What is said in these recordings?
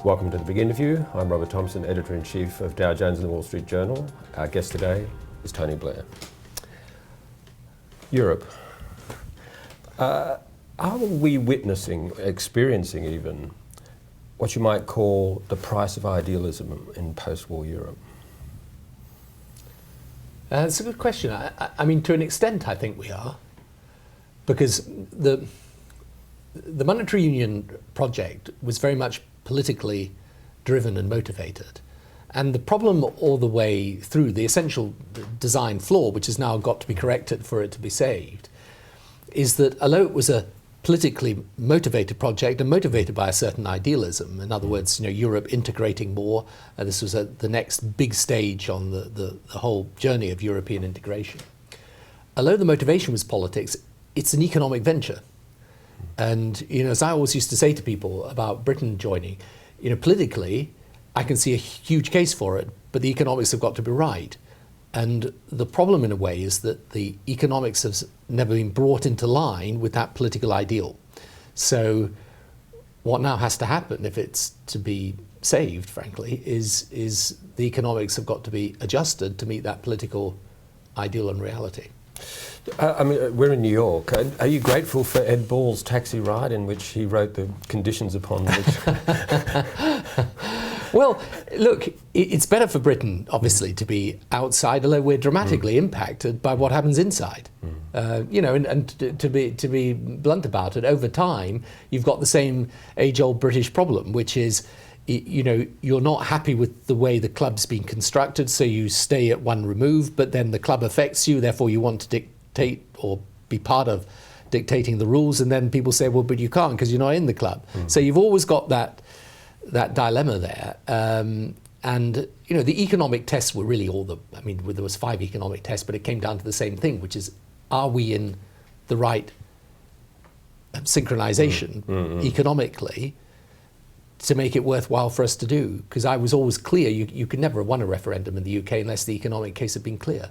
Welcome to The Big Interview. I'm Robert Thomson, Editor-in-Chief of Dow Jones and the Wall Street Journal. Our guest today is Tony Blair. Europe. Are we witnessing, experiencing even, what you might call the price of idealism in post-war Europe? That's a good question. I mean, to an extent, I think we are, because the monetary union project was very much politically driven and motivated. And the problem all the way through, the essential design flaw, which has now got to be corrected for it to be saved, is that although it was a politically motivated project and motivated by a certain idealism, in other words, Europe integrating more, this was the next big stage on the whole journey of European integration. Although the motivation was politics, it's an economic venture. And as I always used to say to people about Britain joining, politically, I can see a huge case for it, but the economics have got to be right. And the problem, in a way, is that the economics has never been brought into line with that political ideal. So what now has to happen, if it's to be saved, frankly, is the economics have got to be adjusted to meet that political ideal and reality. I mean, we're in New York. Are you grateful for Ed Ball's taxi ride in which he wrote the conditions upon which... Well, look, it's better for Britain, obviously, to be outside, although we're dramatically impacted by what happens inside. And to be blunt about it, over time, you've got the same age-old British problem, which is, you're not happy with the way the club's been constructed, so you stay at one remove, but then the club affects you, therefore you want to dictate or be part of dictating the rules, and then people say, well, but you can't because you're not in the club. So you've always got that dilemma there. And the economic tests were really there was 5 economic tests, but it came down to the same thing, which is, are we in the right synchronization economically to make it worthwhile for us to do? Because I was always clear, you could never have won a referendum in the UK unless the economic case had been clear.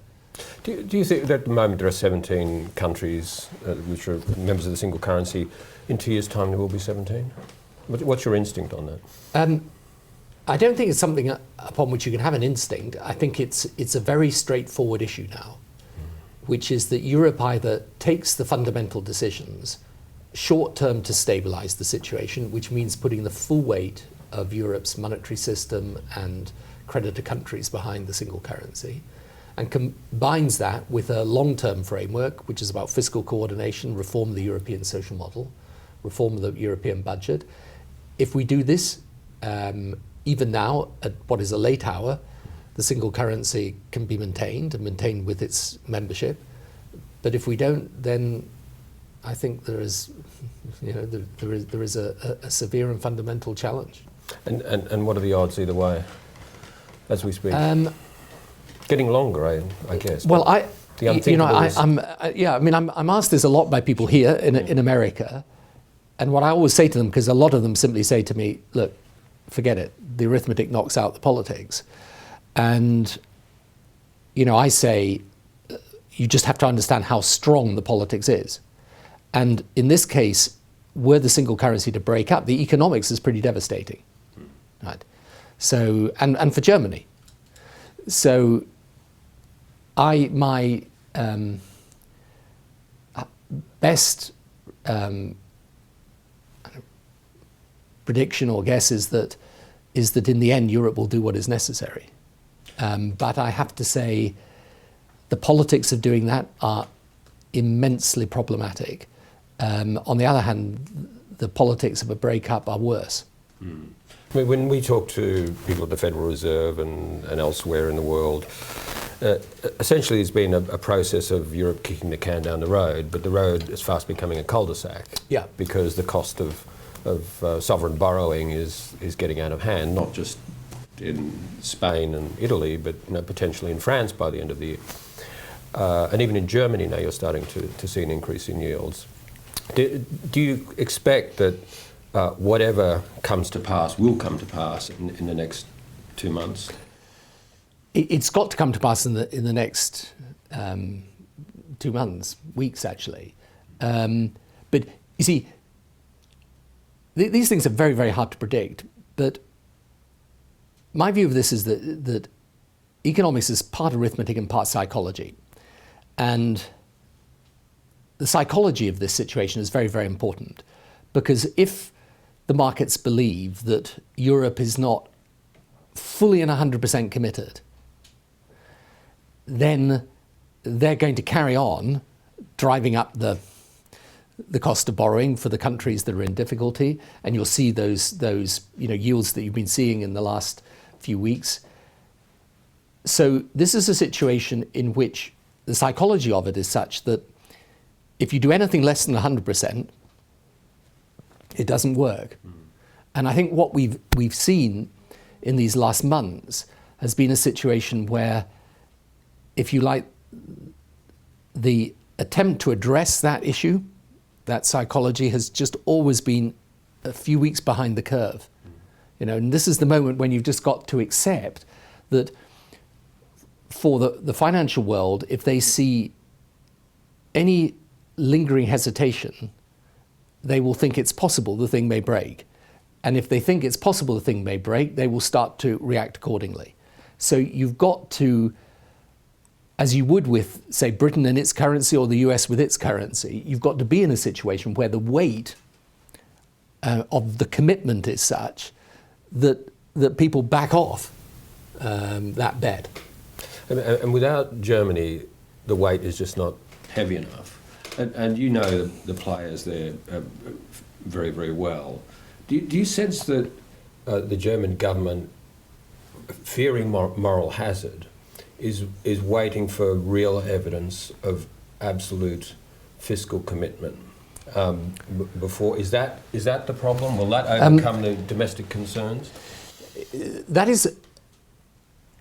Do you think that at the moment there are 17 countries which are members of the single currency? In 2 years' time there will be 17? What's your instinct on that? I don't think it's something upon which you can have an instinct. I think it's a very straightforward issue now, which is that Europe either takes the fundamental decisions short-term to stabilize the situation, which means putting the full weight of Europe's monetary system and creditor countries behind the single currency, and combines that with a long-term framework, which is about fiscal coordination, reform of the European social model, reform of the European budget. If we do this, even now, at what is a late hour, the single currency can be maintained with its membership. But if we don't, then I think there is a severe and fundamental challenge. And what are the odds either way, as we speak? Getting longer, I guess. Well, I'm asked this a lot by people here in America, and what I always say to them, because a lot of them simply say to me, "Look, forget it. The arithmetic knocks out the politics," and I say, you just have to understand how strong the politics is, and in this case, were the single currency to break up, the economics is pretty devastating, right? So, and for Germany, so. My best prediction or guess is that in the end Europe will do what is necessary. But I have to say the politics of doing that are immensely problematic. On the other hand, the politics of a breakup are worse. I mean, when we talk to people at the Federal Reserve and elsewhere in the world, essentially there's been a process of Europe kicking the can down the road, but the road is fast becoming a cul-de-sac. Yeah. Because the cost of sovereign borrowing is getting out of hand, not just in Spain and Italy, but potentially in France by the end of the year. And even in Germany now you're starting to see an increase in yields. Do you expect that whatever comes to pass will come to pass in the next 2 months? It's got to come to pass in the next 2 months, weeks actually. But you see, these things are very, very hard to predict. But my view of this is that economics is part arithmetic and part psychology. And the psychology of this situation is very, very important, because if the markets believe that Europe is not fully and 100% committed, then they're going to carry on driving up the cost of borrowing for the countries that are in difficulty, and you'll see those yields that you've been seeing in the last few weeks. So this is a situation in which the psychology of it is such that if you do anything less than 100%, it doesn't work. And I think what we've seen in these last months has been a situation where, if you like, the attempt to address that issue, that psychology, has just always been a few weeks behind the curve. And this is the moment when you've just got to accept that for the financial world, if they see any lingering hesitation, they will think it's possible the thing may break. And if they think it's possible the thing may break, they will start to react accordingly. So you've got to, as you would with, say, Britain and its currency or the US with its currency, you've got to be in a situation where the weight of the commitment is such that people back off that bet. And without Germany, the weight is just not heavy enough. And you know the players there very, very well. Do you sense that the German government, fearing moral hazard, is waiting for real evidence of absolute fiscal commitment before? Is that the problem? Will that overcome the domestic concerns? That is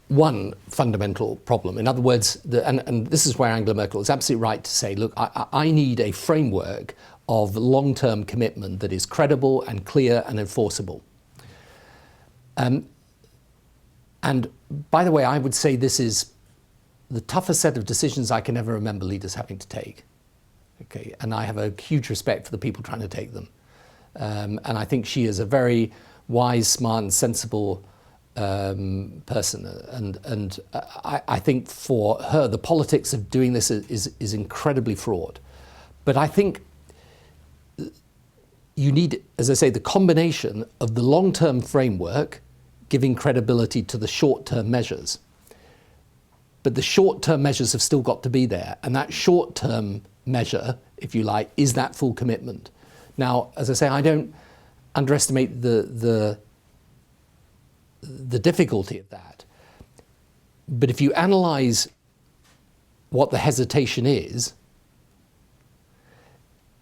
one fundamental problem. In other words, and this is where Angela Merkel is absolutely right to say, look, I need a framework of long-term commitment that is credible and clear and enforceable. And by the way, I would say this is the toughest set of decisions I can ever remember leaders having to take. Okay, and I have a huge respect for the people trying to take them. And I think she is a very wise, smart, and sensible person. And I think for her, the politics of doing this is incredibly fraught. But I think you need, as I say, the combination of the long-term framework giving credibility to the short-term measures. But the short-term measures have still got to be there. And that short-term measure, if you like, is that full commitment. Now, as I say, I don't underestimate the difficulty of that. But if you analyze what the hesitation is,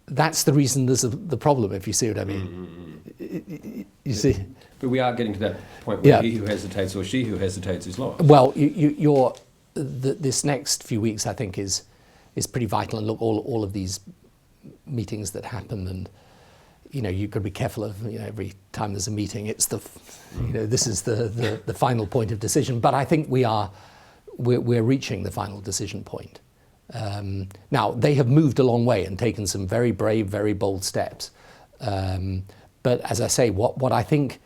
that's the reason there's the problem, if you see what I mean. You see? But we are getting to that point where he who hesitates or she who hesitates is lost. Well, this next few weeks, I think, is pretty vital. And look, all of these meetings that happen, and you've got to be careful of every time there's a meeting, it's this is the final point of decision. But I think we're reaching the final decision point. Now, they have moved a long way and taken some very brave, very bold steps. But as I say, what I think,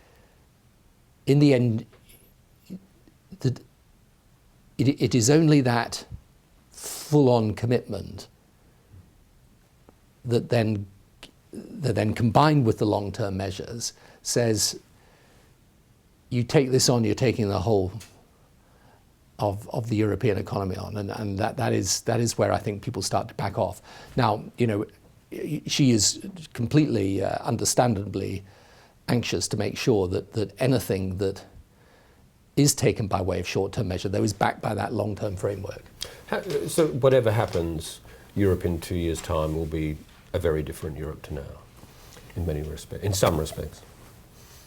in the end, it is only that full-on commitment that then combined with the long-term measures says, you take this on, you're taking the whole of the European economy on, and that is where I think people start to back off. Now, she is completely, understandably anxious to make sure that anything that is taken by way of short-term measure, though, is backed by that long-term framework. So whatever happens, Europe in 2 years' time will be a very different Europe to now, in some respects.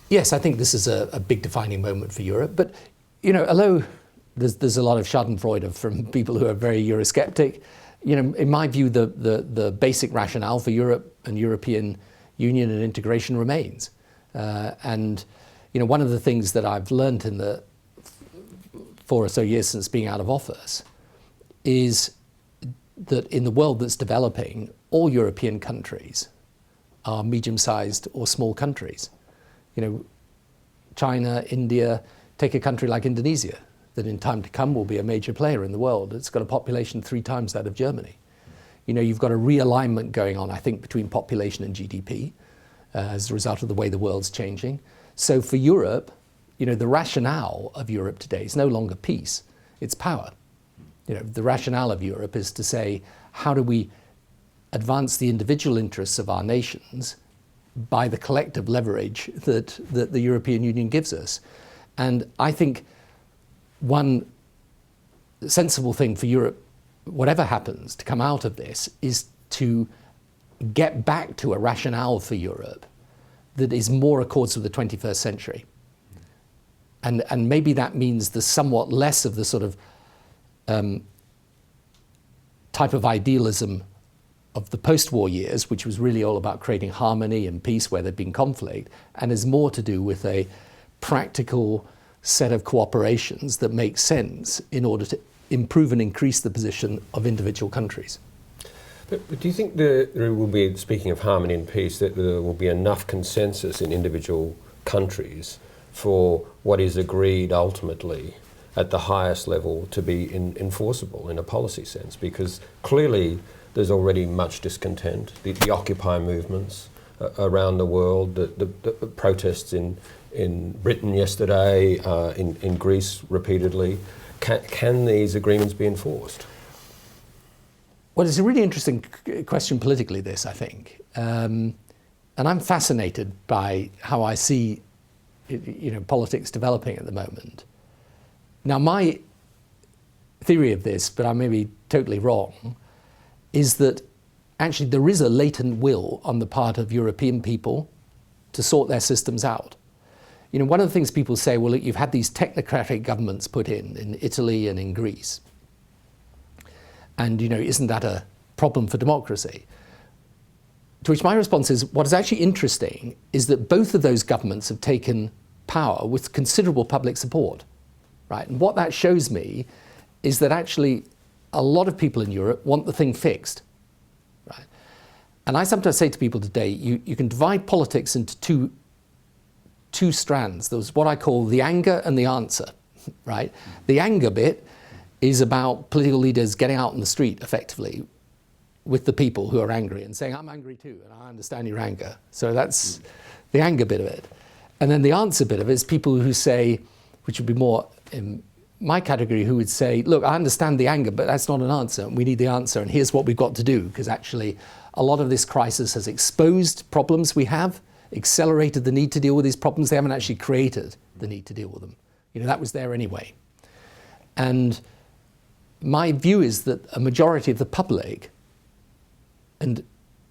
Yes, I think this is a big defining moment for Europe. But although there's a lot of Schadenfreude from people who are very Eurosceptic, in my view, the basic rationale for Europe and European Union and integration remains. And one of the things that I've learned in the 4 or so years since being out of office is that in the world that's developing, all European countries are medium-sized or small countries. China, India, take a country like Indonesia, that in time to come will be a major player in the world. It's got a population 3 times that of Germany. You know, you've got a realignment going on, I think, between population and GDP as a result of the way the world's changing. So for Europe, you know, the rationale of Europe today is no longer peace, it's power. You know, the rationale of Europe is to say, how do we advance the individual interests of our nations by the collective leverage that the European Union gives us? And I think one sensible thing for Europe, whatever happens, to come out of this is to get back to a rationale for Europe that is more accords with the 21st century. And maybe that means there's somewhat less of the sort of type of idealism of the post-war years, which was really all about creating harmony and peace where there'd been conflict, and is more to do with a practical set of cooperations that make sense in order to improve and increase the position of individual countries. But do you think there will be, speaking of harmony and peace, that there will be enough consensus in individual countries for what is agreed ultimately at the highest level to be enforceable in a policy sense? Because clearly there's already much discontent. The Occupy movements around the world, the protests in Britain yesterday, in Greece repeatedly. Can these agreements be enforced? Well, it's a really interesting question politically, this, I think. And I'm fascinated by how I see, you know, politics developing at the moment. Now, my theory of this, but I may be totally wrong, is that actually there is a latent will on the part of European people to sort their systems out. You know, one of the things people say, well, look, you've had these technocratic governments put in Italy and in Greece. And, you know, isn't that a problem for democracy? To which my response is, what is actually interesting is that both of those governments have taken power with considerable public support, right? And what that shows me is that actually a lot of people in Europe want the thing fixed, right? And I sometimes say to people today, you can divide politics into two strands. There's what I call the anger and the answer, right? The anger bit is about political leaders getting out in the street effectively with the people who are angry and saying, I'm angry too, and I understand your anger. So that's the anger bit of it. And then the answer bit of it is people who say, which would be more in my category, who would say, look, I understand the anger, but that's not an answer. We need the answer, and here's what we've got to do, because actually a lot of this crisis has exposed problems we have, accelerated the need to deal with these problems. They haven't actually created the need to deal with them. You know, that was there anyway. And my view is that a majority of the public, and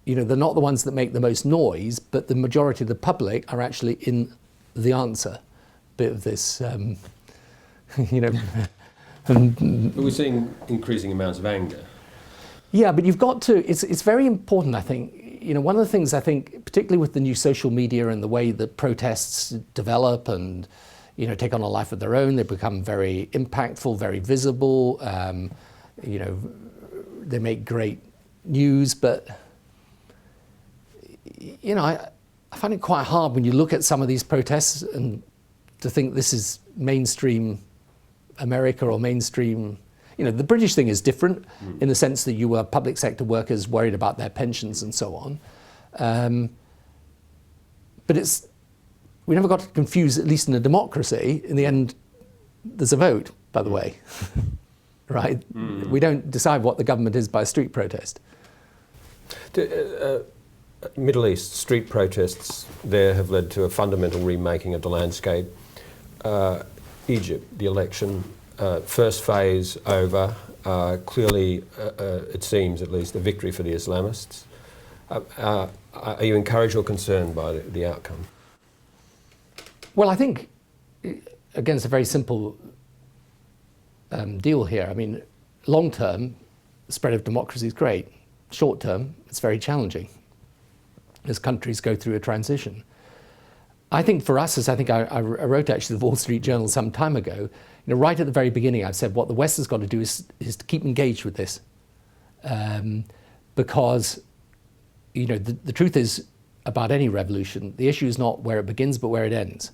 you know, they're not the ones that make the most noise, but the majority of the public are actually in the answer bit of this, you know. But we're seeing increasing amounts of anger. Yeah, but you've got to, it's very important, I think. You know, one of the things I think, particularly with the new social media and the way that protests develop and, you know, take on a life of their own, they become very impactful, very visible. You know, they make great news, but, you know, I find it quite hard when you look at some of these protests and to think this is mainstream America or mainstream. You know, the British thing is different in the sense that you were public sector workers worried about their pensions and so on. But we never got to confuse, at least in a democracy, in the end, there's a vote, by the way, right? We don't decide what the government is by street protest. Middle East street protests there have led to a fundamental remaking of the landscape. Egypt, the election, first phase over, clearly, it seems at least, a victory for the Islamists. Are you encouraged or concerned by the outcome? Well, I think, again, it's a very simple deal here. I mean, long term, the spread of democracy is great. Short term, it's very challenging as countries go through a transition. I think for us, as I think I wrote actually the Wall Street Journal some time ago, you know, right at the very beginning, I've said what the West has got to do is to keep engaged with this. Because, you know, the truth is about any revolution, the issue is not where it begins, but where it ends.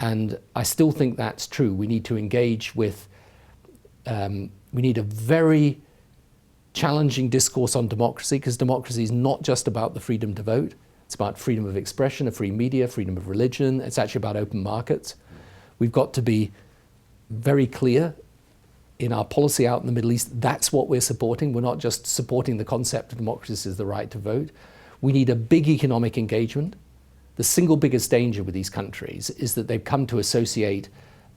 And I still think that's true. We need to engage with, we need a very challenging discourse on democracy, because democracy is not just about the freedom to vote. It's about freedom of expression, a free media, freedom of religion. It's actually about open markets. We've got to be very clear in our policy out in the Middle East. That's what we're supporting. We're not just supporting the concept of democracy as the right to vote. We need a big economic engagement. The single biggest danger with these countries is that they've come to associate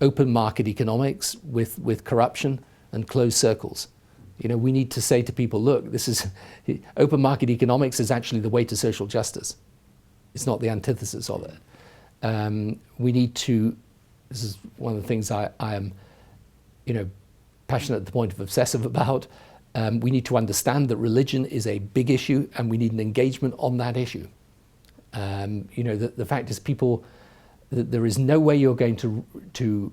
open market economics with corruption and closed circles. You know, we need to say to people, look, this is open market economics is actually the way to social justice. It's not the antithesis of it. We need to, this is one of the things I am, you know, passionate at the point of obsessive about. We need to understand that religion is a big issue, and we need an engagement on that issue. You know, the fact is there is no way you're going to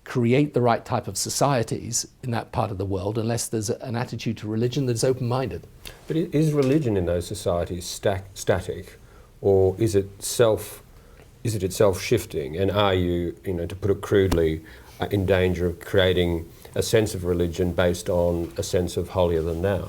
create the right type of societies in that part of the world unless there's an attitude to religion that's open-minded. But is religion in those societies static, or is it itself shifting? And are you, you know, to put it crudely, in danger of creating a sense of religion based on a sense of holier than thou,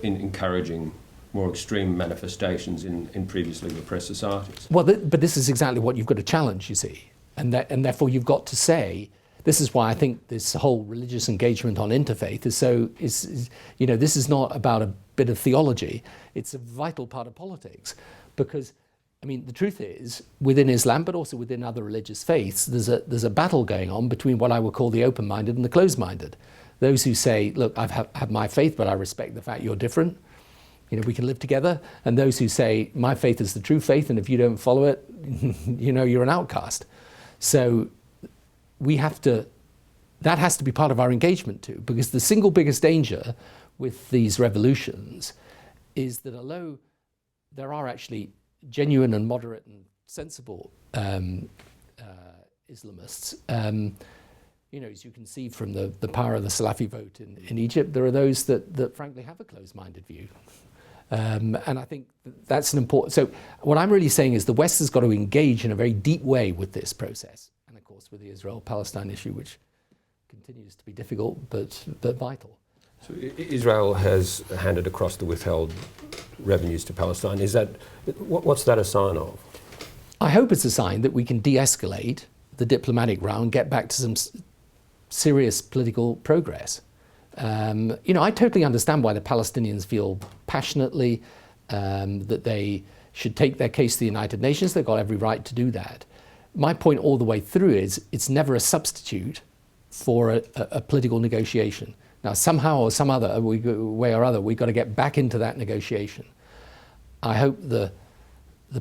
in encouraging more extreme manifestations in previously repressed societies? Well, but this is exactly what you've got to challenge, you see. And therefore you've got to say, this is why I think this whole religious engagement on interfaith is you know, this is not about a bit of theology. It's a vital part of politics, because, I mean, the truth is, within Islam, but also within other religious faiths, there's a battle going on between what I would call the open-minded and the closed-minded. Those who say, look, I have my faith, but I respect the fact you're different. You know, we can live together. And those who say, my faith is the true faith, and if you don't follow it, you know, you're an outcast. So that has to be part of our engagement too, because the single biggest danger with these revolutions is that although there are actually genuine and moderate and sensible Islamists, you know, as you can see from the power of the Salafi vote in Egypt, there are those that frankly have a closed-minded view. And I think that's an important... So what I'm really saying is the West has got to engage in a very deep way with this process. And of course with the Israel-Palestine issue, which continues to be difficult but vital. So Israel has handed across the withheld revenues to Palestine. Is that, what's that a sign of? I hope it's a sign that we can de-escalate the diplomatic round, get back to some serious political progress. You know, I totally understand why the Palestinians feel passionately that they should take their case to the United Nations. They've got every right to do that. My point all the way through is it's never a substitute for a political negotiation. Now, somehow or some other way or other, we've got to get back into that negotiation. I hope the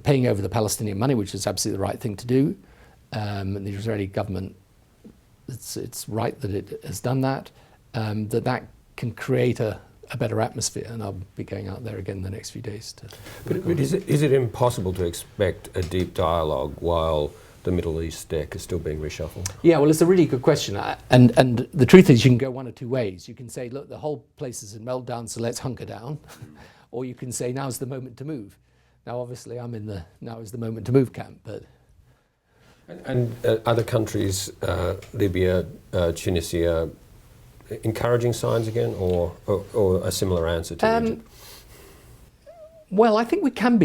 paying over the Palestinian money, which is absolutely the right thing to do, and the Israeli government, it's right that it has done that, that can create a better atmosphere, and I'll be going out there again the next few days. But is it impossible to expect a deep dialogue while the Middle East deck is still being reshuffled? Yeah, well, it's a really good question. And the truth is, you can go one of two ways. You can say, look, the whole place is in meltdown, so let's hunker down. Or you can say, now's the moment to move. Now, obviously, I'm in the now is the moment to move camp. But And other countries, Libya, Tunisia, encouraging signs again, or a similar answer to Egypt? Well, I think we can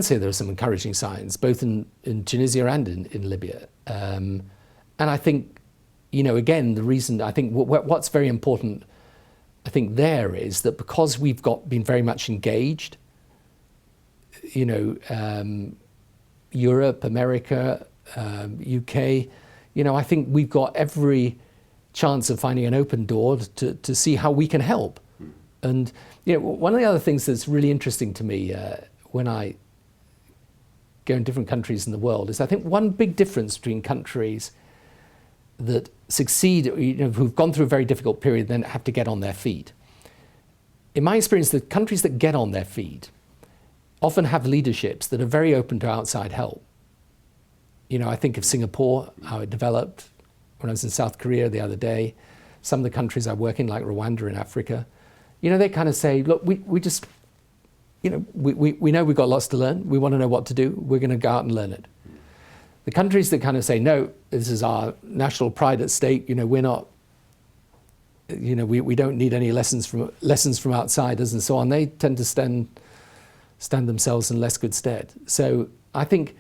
say there are some encouraging signs, both in Tunisia and in Libya. And I think, you know, again, the reason I think what's very important, I think there is that because we've been very much engaged, you know, Europe, America, UK, you know, I think we've got every chance of finding an open door to see how we can help. And, you know, one of the other things that's really interesting to me when I go in different countries in the world is I think one big difference between countries that succeed, you know, who've gone through a very difficult period and then have to get on their feet. In my experience, the countries that get on their feet often have leaderships that are very open to outside help. You know, I think of Singapore, how it developed when I was in South Korea the other day. Some of the countries I work in, like Rwanda in Africa, you know, they kind of say, look, we just we know we've got lots to learn. We want to know what to do. We're going to go out and learn it. The countries that kind of say, no, this is our national pride at stake, we're not, we don't need any lessons from outsiders and so on, they tend to stand themselves in less good stead. So I think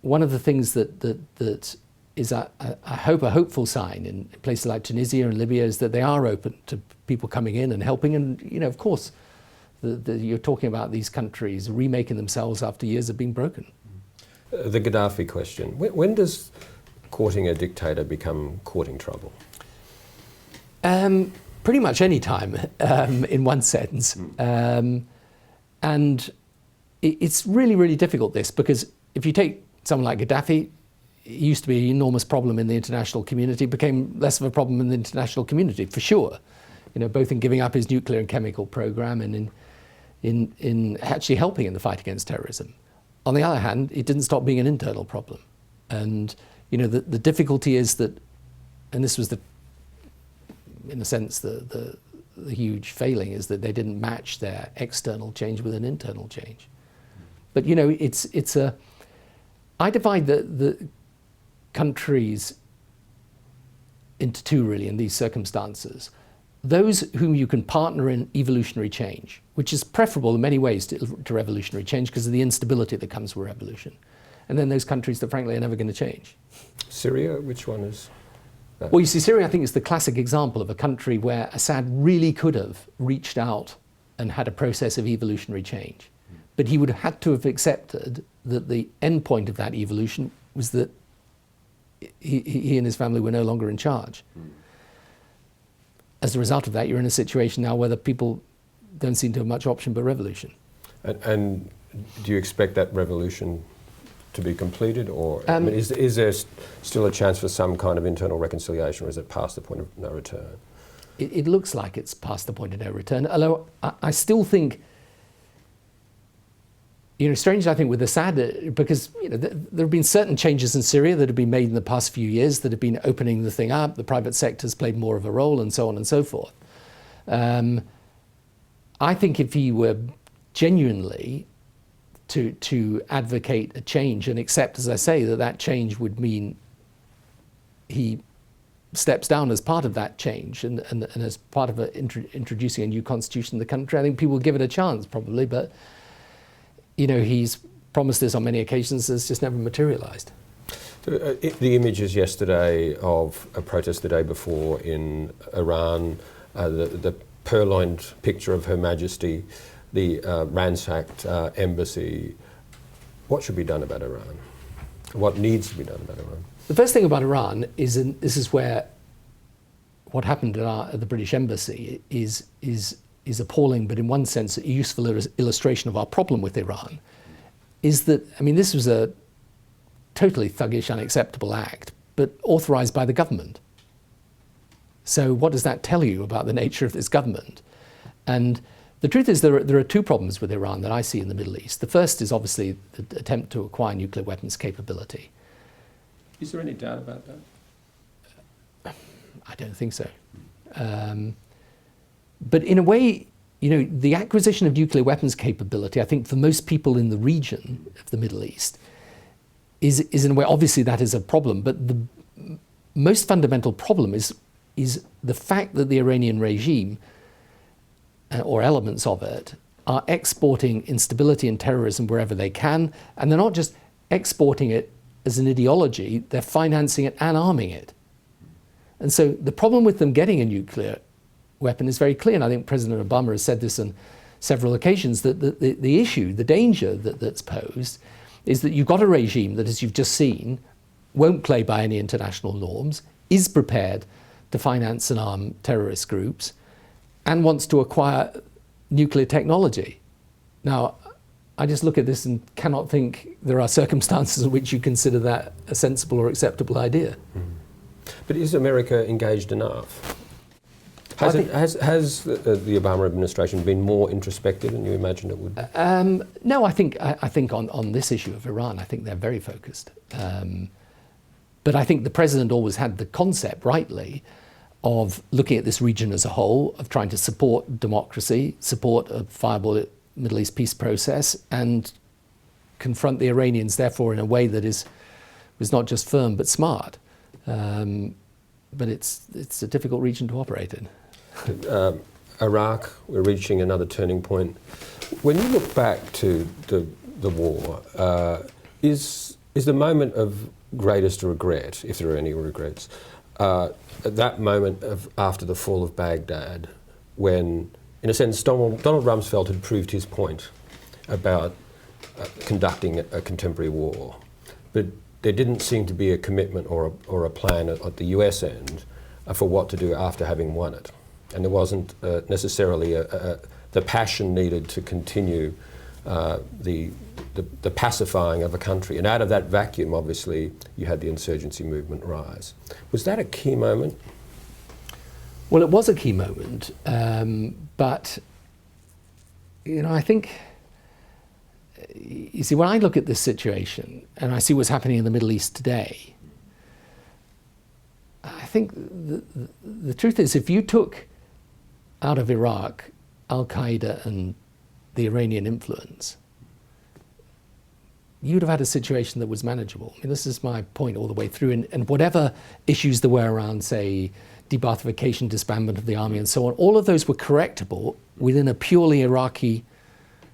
one of the things that is, I hope, a hopeful sign in places like Tunisia and Libya is that they are open to people coming in and helping. And, of course, you're talking about these countries remaking themselves after years of being broken. The Gaddafi question. When does courting a dictator become courting trouble? Pretty much any time, in one sense. And it's really, really difficult, this, because if you take someone like Gaddafi, it used to be an enormous problem in the international community, became less of a problem in the international community, for sure. Both in giving up his nuclear and chemical program and in actually helping in the fight against terrorism. On the other hand, it didn't stop being an internal problem. And, the difficulty is that, and this was in a sense, the huge failing, is that they didn't match their external change with an internal change. But, I divide the countries into two, really, in these circumstances. Those whom you can partner in evolutionary change, which is preferable in many ways to revolutionary change because of the instability that comes with revolution. And then those countries that, frankly, are never going to change. Syria, which one is that? Well, you see, Syria, I think, is the classic example of a country where Assad really could have reached out and had a process of evolutionary change. But he would have had to have accepted that the end point of that evolution was that he and his family were no longer in charge. As a result of that, you're in a situation now where the people don't seem to have much option but revolution. And do you expect that revolution to be completed, or is there still a chance for some kind of internal reconciliation, or is it past the point of no return? It looks like it's past the point of no return, although I still think, strangely, I think with Assad, because there have been certain changes in Syria that have been made in the past few years that have been opening the thing up. The private sector's played more of a role, and so on and so forth. I think if he were genuinely to advocate a change and accept, as I say, that change would mean he steps down as part of that change and as part of introducing a new constitution in the country, I think people will give it a chance, probably, but he's promised this on many occasions, it's just never materialized. So, the images yesterday of a protest the day before in Iran, the purloined picture of Her Majesty, the ransacked embassy, what should be done about Iran? What needs to be done about Iran? The first thing about Iran is, and this is where what happened at the British embassy is appalling, but in one sense a useful illustration of our problem with Iran, is that, this was a totally thuggish, unacceptable act, but authorized by the government. So what does that tell you about the nature of this government? And the truth is there are two problems with Iran that I see in the Middle East. The first is obviously the attempt to acquire nuclear weapons capability. Is there any doubt about that? I don't think so. But in a way, the acquisition of nuclear weapons capability, I think for most people in the region of the Middle East, is in a way, obviously that is a problem, but the most fundamental problem is the fact that the Iranian regime, or elements of it, are exporting instability and terrorism wherever they can, and they're not just exporting it as an ideology, they're financing it and arming it. And so the problem with them getting a nuclear weapon is very clear, and I think President Obama has said this on several occasions, that the issue, the danger that's posed, is that you've got a regime that, as you've just seen, won't play by any international norms, is prepared to finance and arm terrorist groups, and wants to acquire nuclear technology. Now, I just look at this and cannot think there are circumstances in which you consider that a sensible or acceptable idea. But is America engaged enough? Has the Obama administration been more introspective than you imagined it would be? No, I think on this issue of Iran, I think they're very focused. But I think the president always had the concept, rightly, of looking at this region as a whole, of trying to support democracy, support a viable Middle East peace process and confront the Iranians, therefore, in a way that was not just firm but smart. But it's a difficult region to operate in. Iraq, we're reaching another turning point. When you look back to the war, is the moment of greatest regret, if there are any regrets, that moment after the fall of Baghdad, when, in a sense, Donald Rumsfeld had proved his point about conducting a contemporary war, but there didn't seem to be a commitment or a plan at the US end for what to do after having won it. And there wasn't necessarily the passion needed to continue the pacifying of a country. And out of that vacuum, obviously, you had the insurgency movement rise. Was that a key moment? Well, it was a key moment, but I think, you see, when I look at this situation and I see what's happening in the Middle East today, I think the truth is, if you took out of Iraq Al-Qaeda and the Iranian influence, you'd have had a situation that was manageable. I mean, this is my point all the way through. And whatever issues there were around, say, de-Baathification, disbandment of the army and so on, all of those were correctable within a purely Iraqi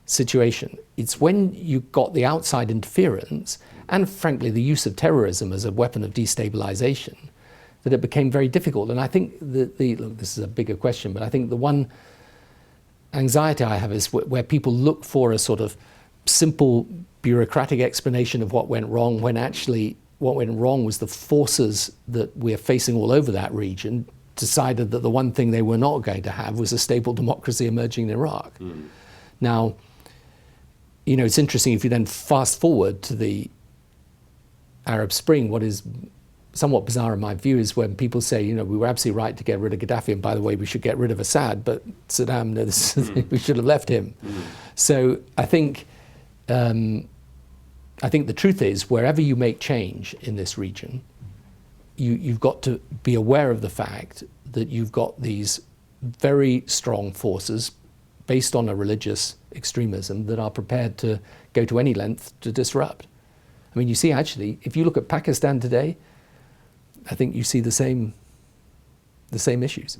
situation. It's when you got the outside interference and, frankly, the use of terrorism as a weapon of destabilization that it became very difficult. And I think look, this is a bigger question, but I think the one anxiety I have is where people look for a sort of simple bureaucratic explanation of what went wrong, when actually what went wrong was the forces that we're facing all over that region decided that the one thing they were not going to have was a stable democracy emerging in Iraq. Now, it's interesting if you then fast forward to the Arab Spring. What is somewhat bizarre in my view is when people say, we were absolutely right to get rid of Gaddafi, and by the way, we should get rid of Assad, but Saddam, we should have left him. So I think the truth is, wherever you make change in this region, you've got to be aware of the fact that you've got these very strong forces based on a religious extremism that are prepared to go to any length to disrupt. I mean, you see, actually, if you look at Pakistan today, I think you see the same issues.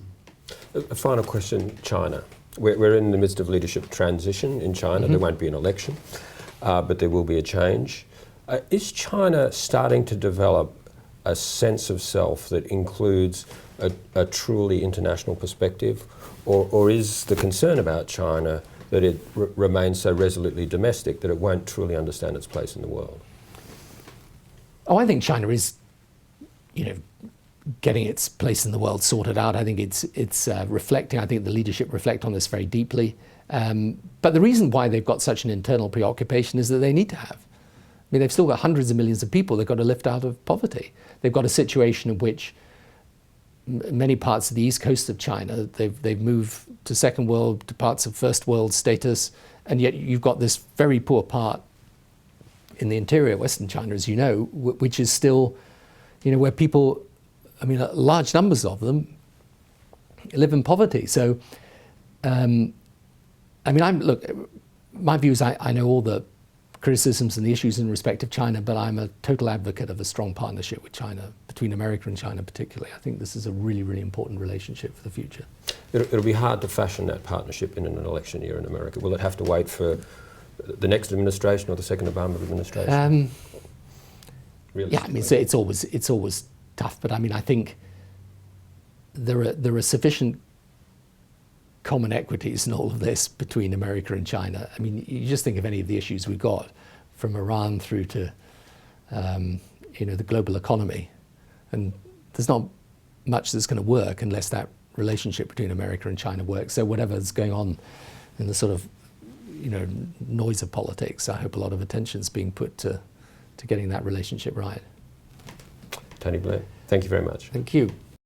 A final question, China. We're in the midst of leadership transition in China. There won't be an election, but there will be a change. Is China starting to develop a sense of self that includes a truly international perspective, or is the concern about China that it remains so resolutely domestic that it won't truly understand its place in the world? Oh, I think China is, getting its place in the world sorted out. I think it's reflecting. I think the leadership reflect on this very deeply. But the reason why they've got such an internal preoccupation is that they need to have. I mean, they've still got hundreds of millions of people they've got to lift out of poverty. They've got a situation in which many parts of the east coast of China, they've moved to second world, to parts of first world status, and yet you've got this very poor part in the interior Western China, as you know, which is still, where people, large numbers of them live in poverty. So, look, my view is I know all the criticisms and the issues in respect of China, but I'm a total advocate of a strong partnership with China, between America and China particularly. I think this is a really, really important relationship for the future. It'll be hard to fashion that partnership in an election year in America. Will it have to wait for the next administration or the second Obama administration? Yeah, it's always tough, but I think there are sufficient common equities in all of this between America and China. You just think of any of the issues we've got, from Iran through to the global economy, and there's not much that's going to work unless that relationship between America and China works. So whatever's going on in the sort of noise of politics, I hope a lot of attention's being put to getting that relationship right. Tony Blair, thank you very much. Thank you.